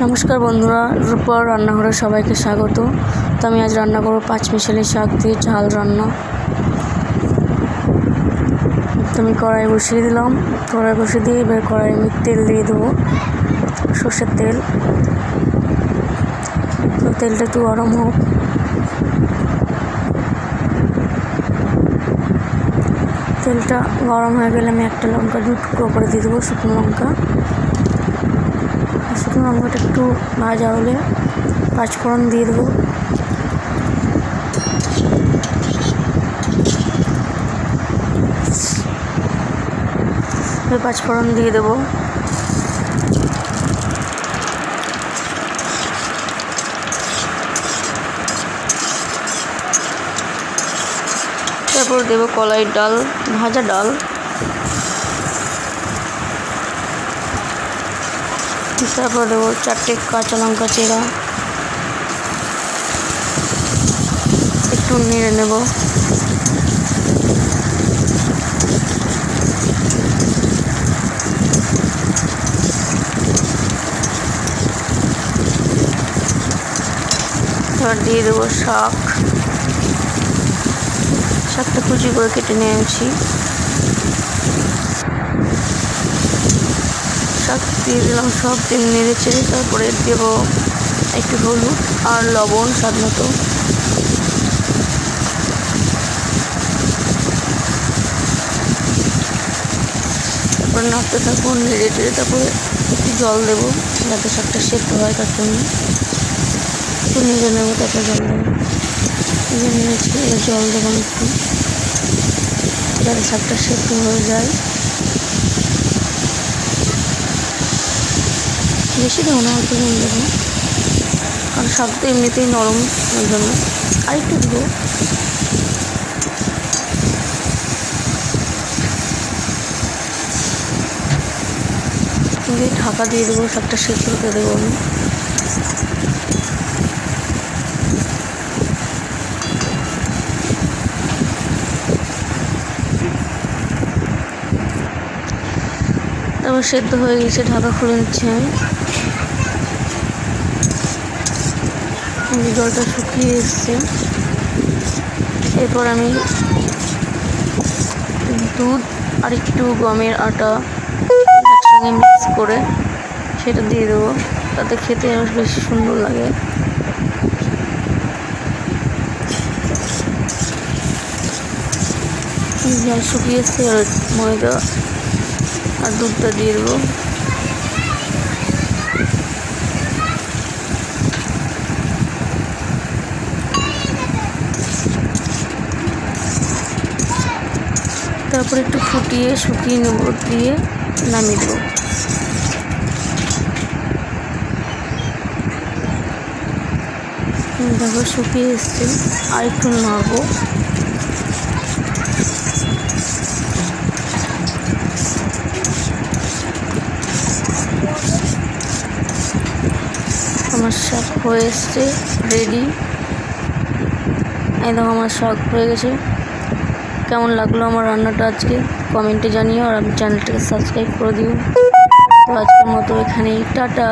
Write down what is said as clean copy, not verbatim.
নমস্কার বন্ধুরা, রূপর রান্নাঘরে সবাইকে স্বাগত। তো আমি আজ রান্না করবো পাঁচমিশালি শাক দিয়ে ঝাল রান্না। তো আমি কড়াই বসিয়ে দিলাম। কড়াই বসিয়ে দিয়ে এবার কড়াই আমি তেল দিয়ে দেবো, সর্ষের তেল। তো তেলটা একটু গরম হোক। তেলটা গরম হয়ে গেলে আমি একটা লঙ্কা দু টুকরো করে দিয়ে দেবো, শুকনো লঙ্কা। শুকনো লঙ্কাটা একটু ভাজা হলে পাঁচফোড়ন দিয়ে দেবো। পাঁচফোড়ন দিয়ে দেবো। তারপর দেবো কলাইয়ের ডাল, ভাজা ডাল। তারপর দেবো 4টে কাঁচা লঙ্কা চেরা, একটু নেড়ে নেব। এবার দিয়ে দেবো শাকটা কুচি করে কেটে নিয়েছি। শাক দিয়ে দিলাম, সব দিন নেড়ে চেড়ে। তারপরে দেবো একটু হলুদ আর লবণ স্বাদ মতো। তারপরে নাড়তে থাকবো, নেড়ে চেড়ে। তারপরে একটু জল দেবো যাতে শাকটা সেদ্ধ হয়, তার জন্য একটু নেড়ে নেবো। তারপরে জল দেবো, নিয়েছি। এবার জল দেবো একটু যাতে শাকটা সেদ্ধ হয়ে যায়। বেশি দেবো না, অল্প জল দেবো, কারণ শাক তো এমনিতেই নরম, ওই জন্য আর একটু দেবো। দিয়ে ঢাকা দিয়ে দেবো, শাকটা সেদ্ধ হতে দেবো আমি। তারপর সেদ্ধ হয়ে গেছে, ঢাকা খুলে নিচ্ছি আমি। জলটা শুকিয়ে এসছে। এরপর আমি দুধ আর একটু গমের আটা একসঙ্গে মিক্স করে সেটা দিয়ে দেবো, তাতে খেতে আরও বেশি সুন্দর লাগে। জল শুকিয়ে এসছে, আর ময়দা আর দুধটা দিয়ে দেবো। তারপর একটু ফুটিয়ে শুকিয়ে নেব, দিয়ে নামিয়ে দেবো। দেখো শুকিয়ে এসছে, আর একটু নাড়বো। আমার শাক হয়ে এসছে, রেডি। একদম আমার শাক হয়ে গেছে। কেমন লাগলো আমার রান্নাটা আজকে কমেন্টে জানিও, আর আমি চ্যানেলটাকে সাবস্ক্রাইব করে দিও। তো আজকের মতো এখানেই, টাটা।